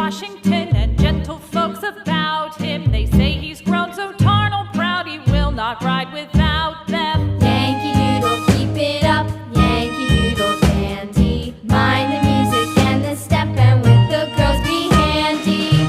Washington, and gentle folks about him. They say he's grown so tarnal proud he will not ride without them. Yankee Doodle, keep it up, Yankee Doodle dandy. Mind the music and the step, and with the girls be handy.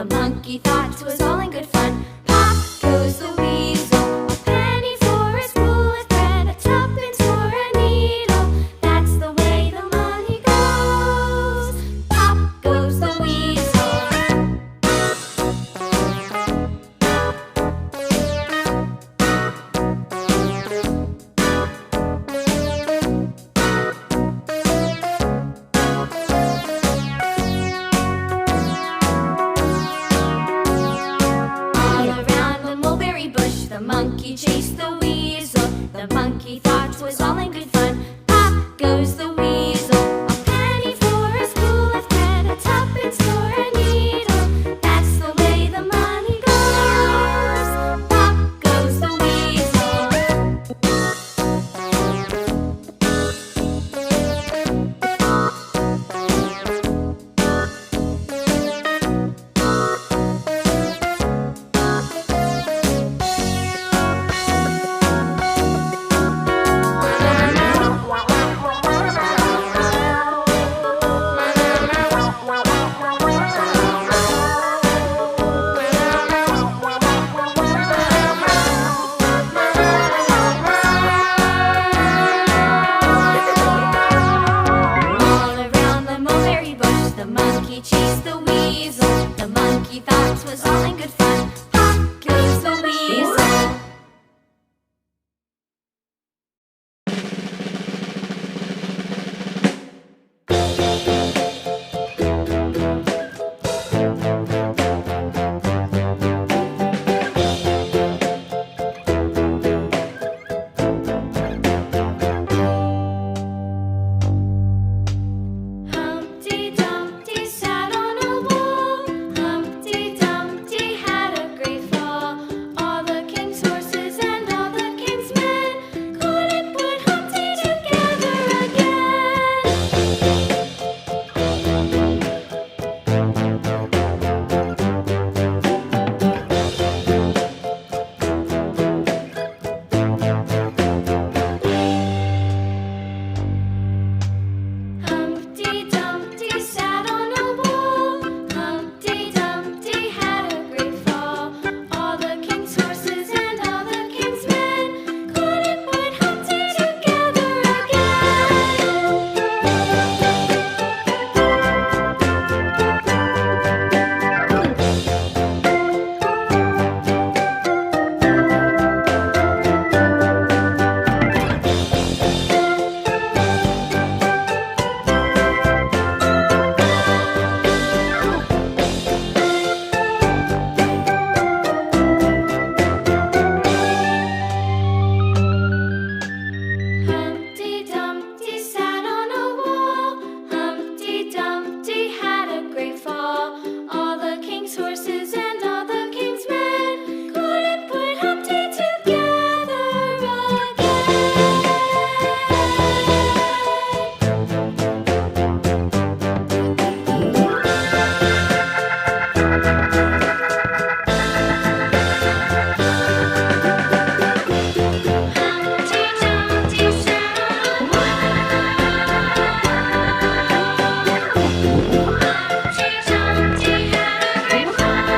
The monkey thought 'twas all in good fun. Pop goes the weasel, a penny for a spool of thread, a tuppence for a needle. That's the way the money goes. Pop goes the weasel. All around the mulberry bush, the monkey chased the weasel. The monkey thought 'twas all in good fun. Pop goes the weasel, a penny for a spool of thread, a tuppence for a needle. That's the way the money goes. Pop goes the weasel. All around the mulberry bush, the monkey chased the weasel. The monkey thought 'twas all in good fun. Pop goes the weasel. Humpty Dumpty sat on a wall. Humpty Dumpty had a great fall. All the king's horses and all the king's men couldn't put Humpty together again. Humpty Dumpty sat on a wall. Humpty Dumpty had a great fall. All the king's horses and all the king's men couldn't put Humpty together Humpty Dumpty sat on a wall. Humpty Dumpty had a great fall. All the king's horses and all the king's men couldn't put Humpty together Humpty Dumpty sat on a wall. Humpty Dumpty had a great fall.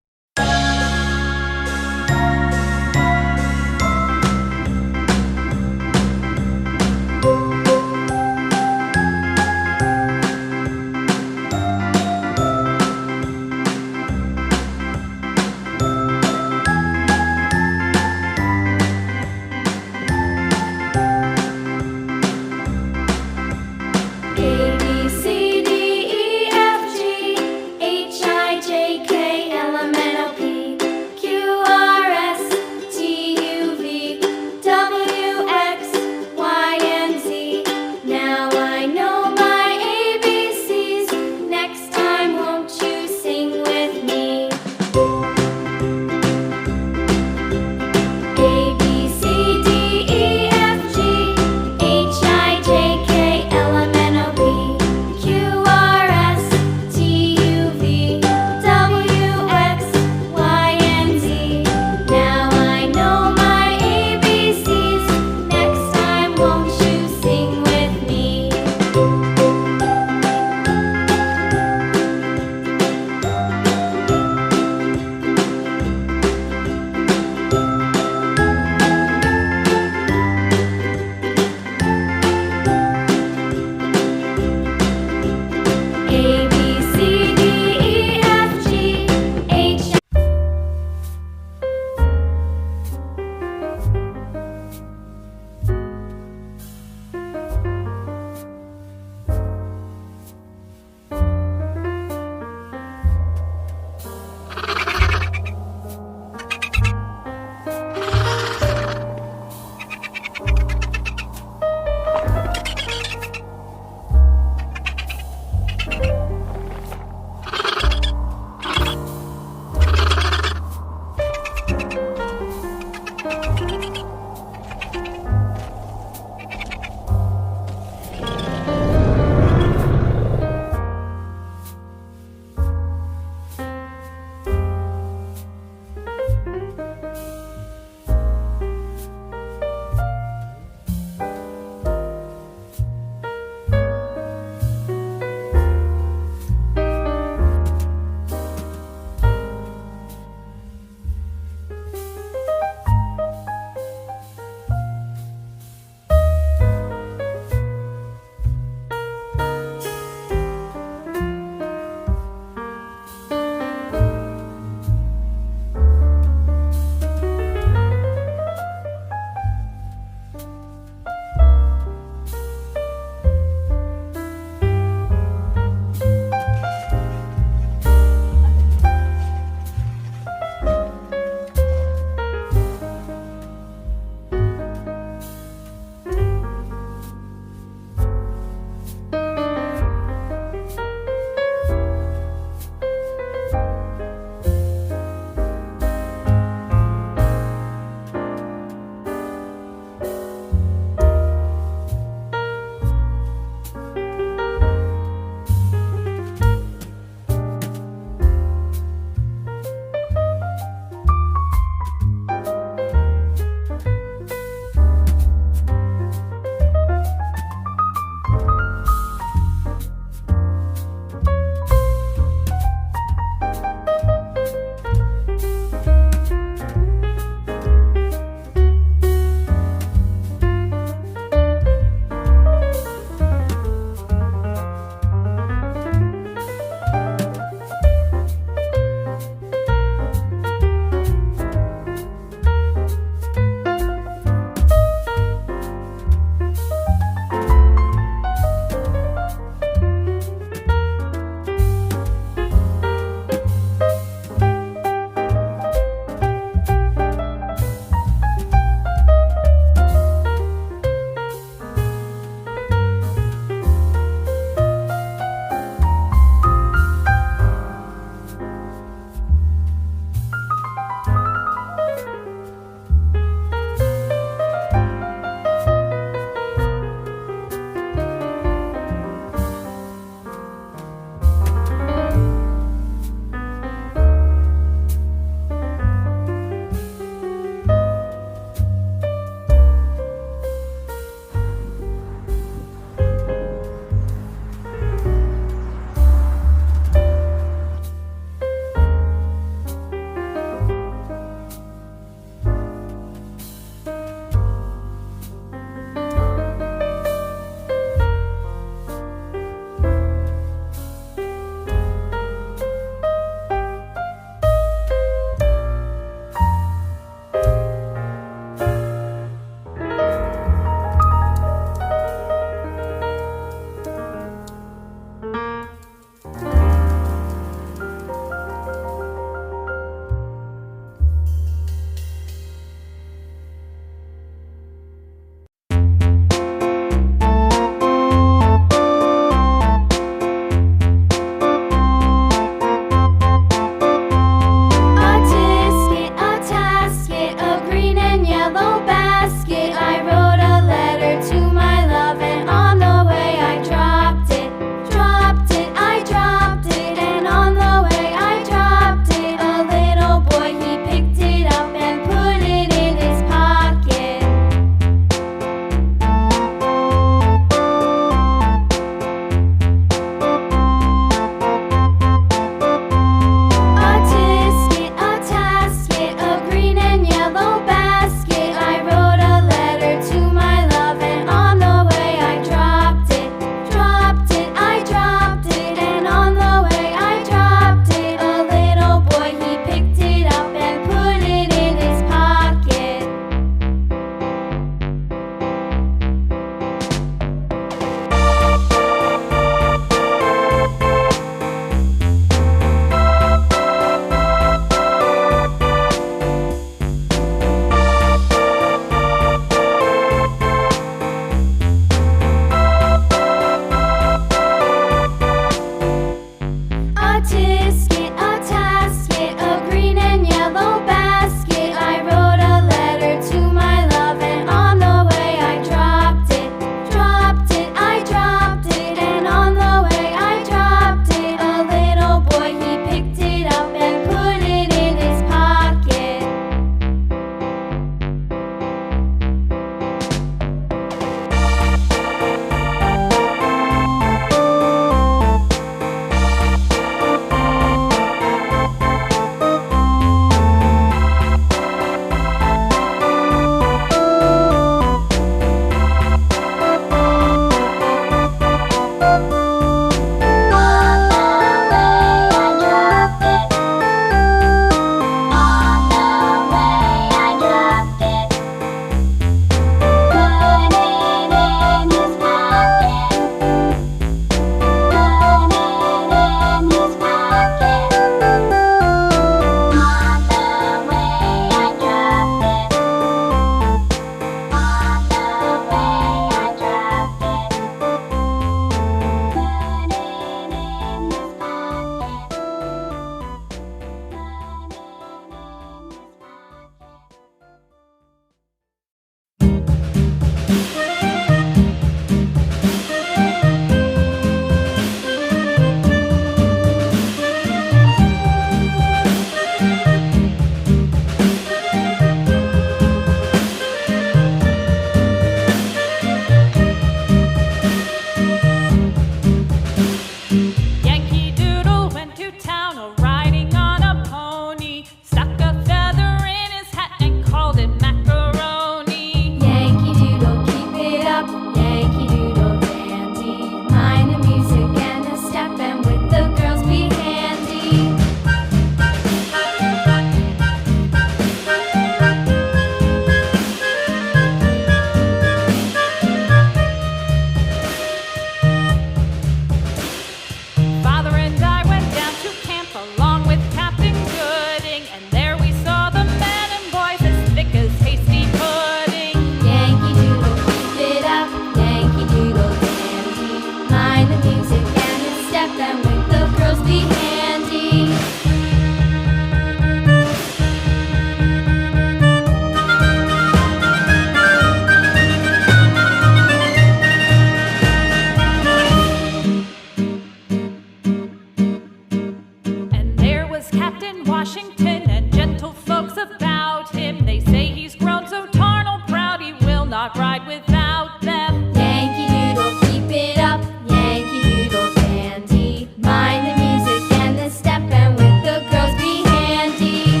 is Captain Washington, and gentle folks about him, they say he's grown so tarnal proud he will not ride without them. Yankee Doodle, keep it up, Yankee Doodle dandy. Mind the music and the step, and with the girls be handy.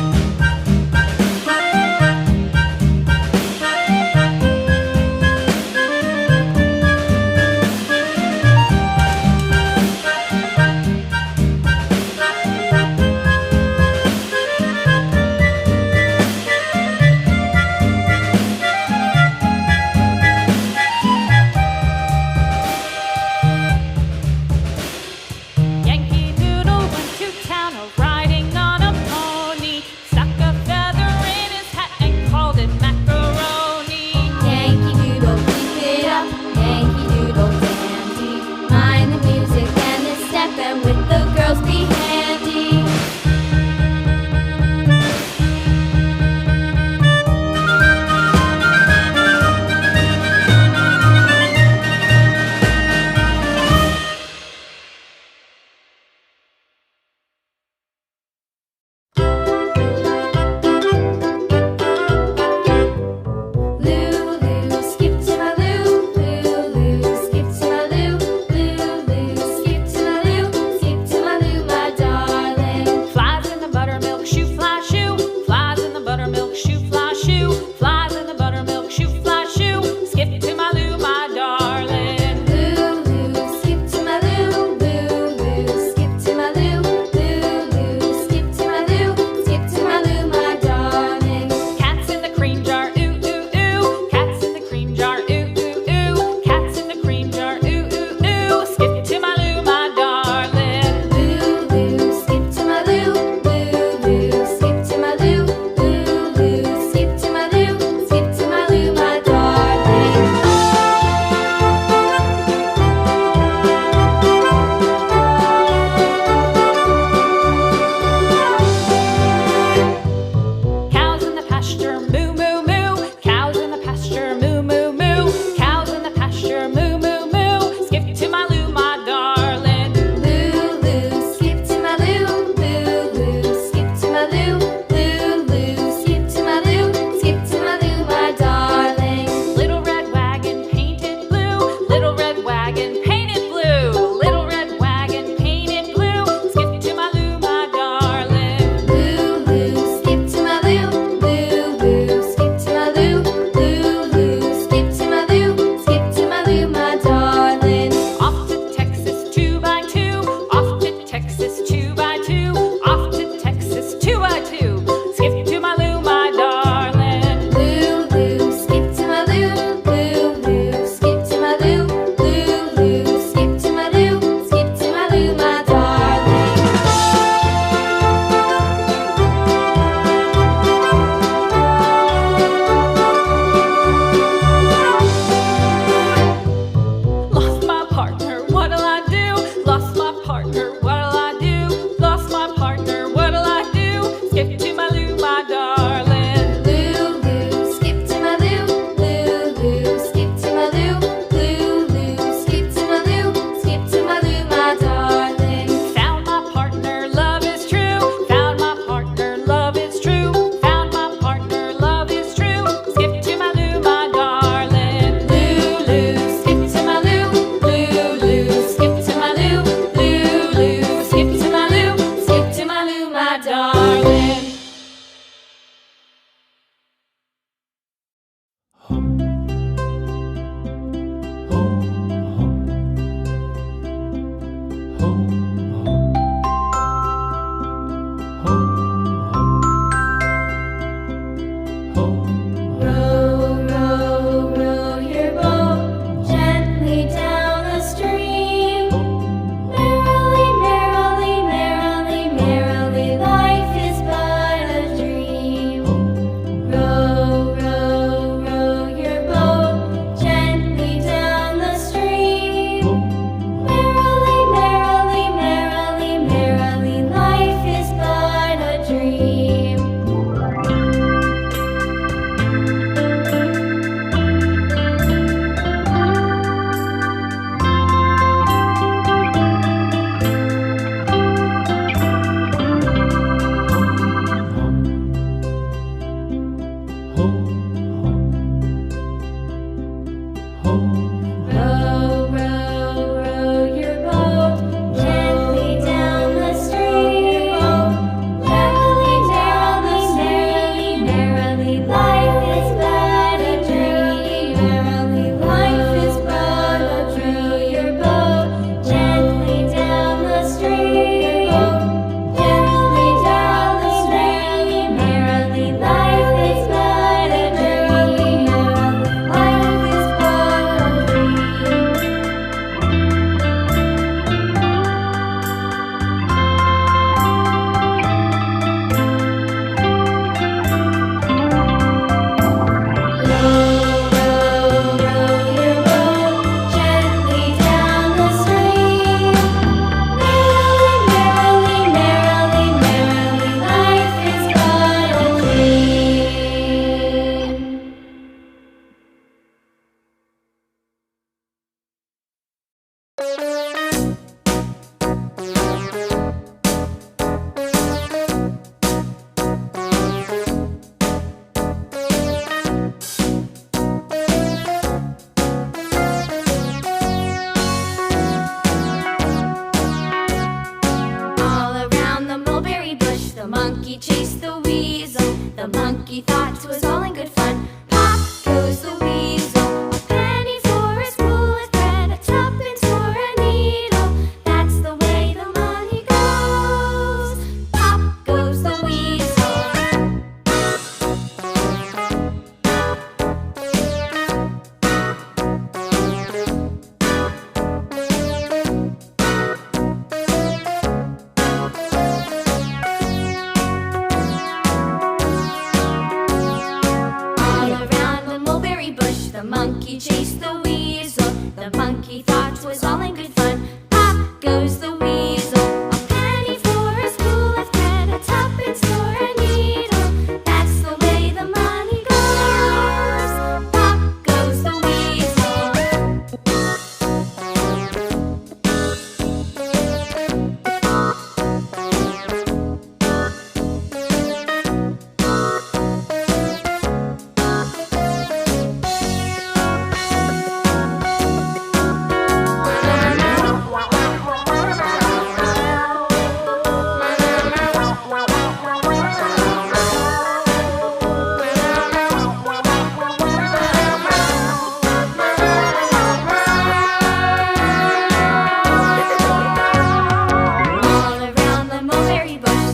Yankee Doodle went to town riding on a pony, stuck a feather in his hat and called it macaroni. Yankee Doodle, keep it up, Yankee Doodle dandy. Mind the music and the step, and with the girls be handy. Lulu, skip to my Lou, Lulu, skip to my Lou, Lulu, skip to my Lou, skip to my Lou, my darling. Flies in the buttermilk shoe, fly shoe. Flies in the buttermilk shoe, fly shoe. Flies in the buttermilk shoe, fly shoe. Skip to my Lou, my darling. Lulu, skip to my Lou, Lulu, skip to my Lou, Lulu, skip to my Lou, skip to my Lou, my darling. Cats in the cream jar, ooh ooh ooh. Cats in the cream jar, ooh ooh ooh. Cats in the cream jar, ooh ooh ooh. Skip to my Lou, my darling. Lulu, skip to my Lou, Lulu, skip to my Lou, Lulu, skip to my Lou, skip to my Lou, my darling. Cows in the pasture, moo moo moo. Cows in the pasture, moo moo moo. Cows in the pasture, moo moo moo. Skip to my Lou, my darling. Lulu, skip to my Lou, Lulu, skip to my Lou, Lulu, skip to my Lou, skip to my Lou, my darling. Little red wagon painted blue. Little red wagon painted blue. Little red wagon painted blue. Skip to my Lou, my darling. Lulu, skip to my Lou, Lulu, skip to my Lou, Lulu, skip to my Lou, skip to my Lou, my darling. Off to Texas 2x2. Off to Texas 2x2. Off to Texas 2x2. Skip to my Lou, my darling. Lulu, skip to my Lou, Lulu, skip to my Lou, Lulu, skip to my Lou, skip to my Lou, my darling. Lost my partner, what'll I do? Lost my partner, what'll I do? Lost my partner, what'll I do? Skip to my Lou, my darling. Lulu, skip to my Lou, Lulu, skip to my Lou, Lulu, skip to my Lou, skip to my Lou, my darling. Found my partner, love is true. Found my partner, love is true. Found my partner, love is true. Skip to my Lou, my darling. Lulu, skip to my Lou. Lulu, skip to my Lou. Lulu, skip to my Lou. Skip to my Lou, my darling. Row, row, row your boat gently down the stream. Merrily, merrily, merrily, merrily, life is but a dream. Row, row, row your boat gently down the stream. Merrily, merrily, merrily, merrily, life is but a dream. monkey chased the weasel. The monkey thought 'twas all in good fun. Pop goes the weasel. A penny for a spool of thread, a tuppence for a needle. That's the way the money goes. Pop goes the weasel. The monkey chased the weasel. The monkey thought 'twas all in good fun. Pop goes the weasel. A penny for a spool of thread, a tuppence for a needle. That's the way the money goes. Pop goes the weasel.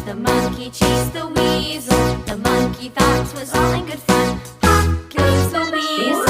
The monkey chased the weasel. The monkey thought 'twas all in good fun. Pop goes the weasel.